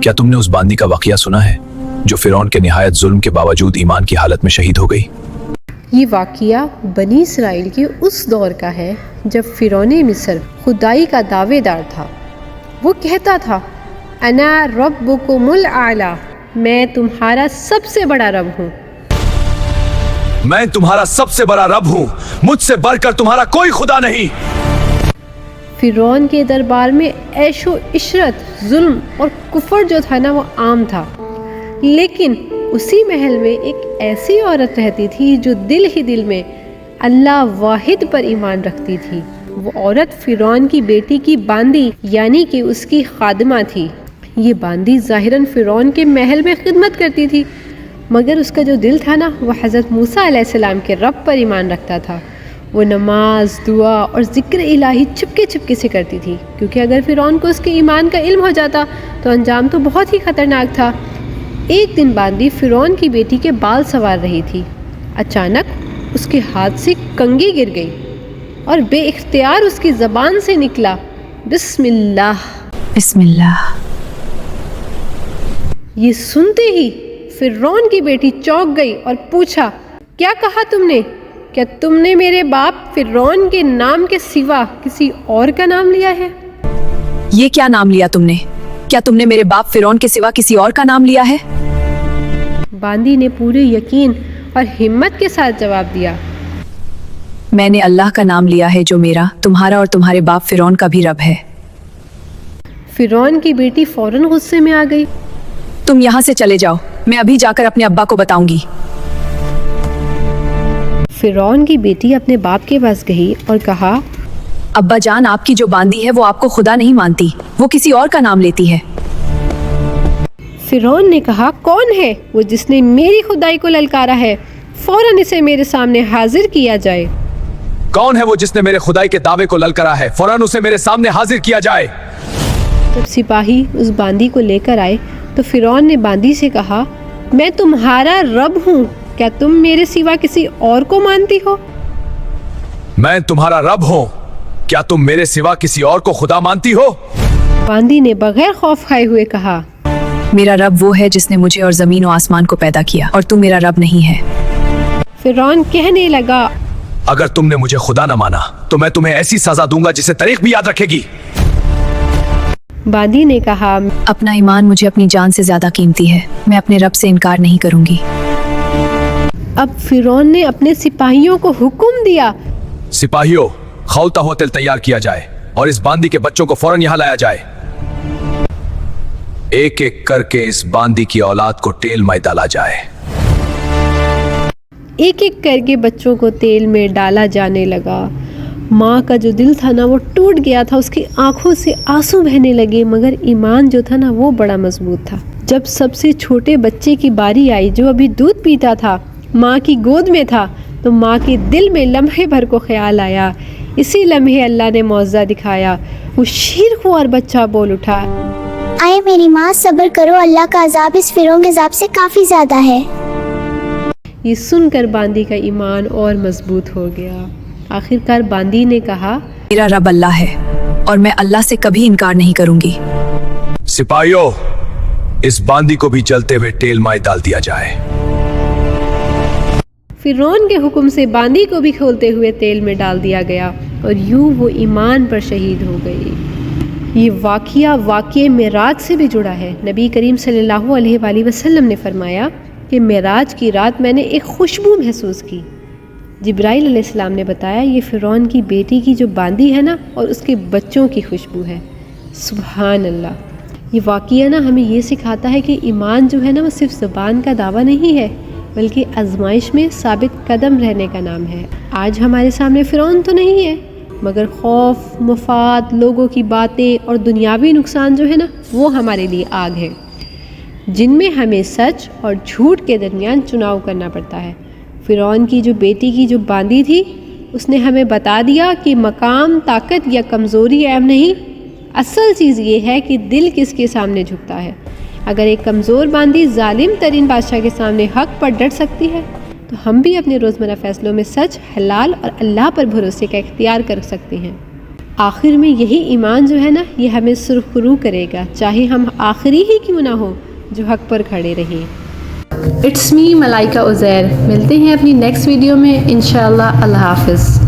क्या तुमने उस बांदी का वाकया सुना है जो फिरौन के निहायत जुल्म के बावजूद ईमान की हालत में शहीद हो गई? ये वाकया बनी इसराइल के उस दौर का है जब फिरौन मिस्र खुदाई का दावेदार था। वो कहता था, अना रब्बुकुमुल आला, मैं तुम्हारा सबसे बड़ा रब हूँ। मैं तुम्हारा सबसे बड़ा रब हूँ, मुझसे बढ़कर तुम्हारा कोई खुदा नहीं। फिरौन के दरबार में ऐशो इशरत, जुल्म और कुफर जो था ना वो आम था, लेकिन उसी महल में एक ऐसी औरत रहती थी जो दिल ही दिल में अल्लाह वाहिद पर ईमान रखती थी। वो औरत फिरौन की बेटी की बांदी यानी कि उसकी खादिमा थी। ये बांदी ज़ाहिरन फिरौन के महल में खिदमत करती थी, मगर उसका जो दिल था ना वो हज़रत मूसा अलैहिस्सलाम के रब पर ईमान रखता था। वो नमाज, दुआ और ज़िक्र इलाही चुपके चुपके से करती थी, क्योंकि अगर फिरौन को उसके ईमान का इल्म हो जाता तो अंजाम तो बहुत ही ख़तरनाक था। एक दिन बांदी फिरौन की बेटी के बाल संवार रही थी। अचानक उसके हाथ से कंघी गिर गई और बेइख्तियार उसकी ज़बान से निकला, बिस्मिल्लाह बिस्मिल्लाह। ये सुनते ही फिरौन की बेटी चौंक गई और पूछा, क्या कहा तुमने? क्या तुमने मेरे बाप फिरौन के नाम के सिवा किसी और का नाम लिया है? ये क्या नाम लिया तुमने? क्या तुमने मेरे बाप फिरौन के सिवा किसी और का नाम लिया है? बांदी ने पूरे यकीन और हिम्मत के साथ जवाब दिया, मैंने अल्लाह का नाम लिया है जो मेरा, तुम्हारा और तुम्हारे बाप फिरौन का भी रब है। फिरौन की बेटी फौरन गुस्से में आ गई। तुम यहाँ से चले जाओ, मैं अभी जाकर अपने अब्बा को बताऊंगी। फिरौन की बेटी अपने बाप के पास गई और कहा, अब्बा जान, आपकी जो बांदी है वो आपको खुदा नहीं मानती, वो किसी और का नाम लेती है। फिरौन ने कहा, कौन है वो जिसने मेरी खुदाई को ललकारा है? फौरन इसे मेरे सामने हाजिर किया जाए। कौन है वो जिसने मेरे खुदाई के दावे को ललकारा है? फौरन उसे मेरे सामने हाजिर किया जाए। जब सिपाही उस बांदी को लेकर आए तो फिरौन ने बांदी से कहा, मैं तुम्हारा रब हूँ, क्या तुम मेरे सिवा किसी और को मानती हो? मैं तुम्हारा रब हूँ, क्या तुम मेरे सिवा किसी और को खुदा मानती हो? बांदी ने बगैर खौफ खाए हुए कहा, मेरा रब वो है जिसने मुझे और जमीन और आसमान को पैदा किया, और तू मेरा रब नहीं है। फिरौन कहने लगा, अगर तुमने मुझे खुदा न माना तो मैं तुम्हें ऐसी सजा दूंगा जिसे तारीख भी याद रखेगी। बांदी ने कहा, अपना ईमान मुझे अपनी जान से ज्यादा कीमती है, मैं अपने रब से इनकार नहीं करूंगी। अब फिरौन ने अपने सिपाहियों को हुक्म दिया, सिपाहियों, खौलता हुआ तेल तैयार किया जाए और इस बांदी के बच्चों को फौरन यहाँ लाया जाए। एक एक करके इस बांदी की औलाद को तेल में डाला जाए। एक एक करके बच्चों को तेल में डाला जाने लगा। माँ का जो दिल था ना वो टूट गया था, उसकी आंखों से आंसू बहने लगे, मगर ईमान जो था ना वो बड़ा मजबूत था। जब सबसे छोटे बच्चे की बारी आई जो अभी दूध पीता था, माँ की गोद में था, तो माँ के दिल में लम्हे भर को ख्याल आया। इसी लम्हे अल्लाह ने मौजज़ा दिखाया। वो शीरख्वार बच्चा बोल उठा, आए मेरी माँ, सब्र करो, अल्लाह का अजाब इस फिरौन के अजाब से काफी ज्यादा है। ये सुनकर बांदी का ईमान और मजबूत हो गया। आखिरकार बांदी ने कहा, मेरा रब अल्लाह है और मैं अल्लाह से कभी इनकार नहीं करूंगी। सिपाहियों, इस बांदी को भी जलते हुए तेल में डाल दिया जाए। फिरौन के हुक्म से बांदी को भी खोलते हुए तेल में डाल दिया गया और यूं वो ईमान पर शहीद हो गई। ये वाक़या मेराज से भी जुड़ा है। नबी करीम सल्लल्लाहु अलैहि वसल्लम ने फरमाया कि मेराज की रात मैंने एक खुशबू महसूस की। जिब्राइल अलैहिस्सलाम ने बताया, ये फिरौन की बेटी की जो बांदी है ना और उसके बच्चों की खुशबू है। सुभान अल्लाह। ये वाक़या ना हमें ये सिखाता है कि ईमान जो है ना वो सिर्फ ज़बान का दावा नहीं है, बल्कि आजमाइश में साबित कदम रहने का नाम है। आज हमारे सामने फिरौन तो नहीं है, मगर खौफ, मफाद, लोगों की बातें और दुनियावी नुकसान जो है ना वो हमारे लिए आग है, जिनमें हमें सच और झूठ के दरमियान चुनाव करना पड़ता है। फिरौन की जो बेटी की जो बांदी थी, उसने हमें बता दिया कि मकाम, ताकत या कमज़ोरी ऐब नहीं, असल चीज़ ये है कि दिल किसके सामने झुकता है। अगर एक कमज़ोर बांदी जालिम तरीन बादशाह के सामने हक पर डट सकती है, तो हम भी अपने रोज़मर्रा फ़ैसलों में सच, हलाल और अल्लाह पर भरोसे का इख्तियार कर सकते हैं। آخر میں یہی ایمان جو ہے نا یہ ہمیں سرخرو کرے گا، چاہے ہم آخری ہی کیوں نہ ہو جو حق پر کھڑے رہیں۔ اٹس می ملائکہ عزیر، ملتے ہیں اپنی نیکسٹ ویڈیو میں انشاءاللہ۔ اللہ حافظ۔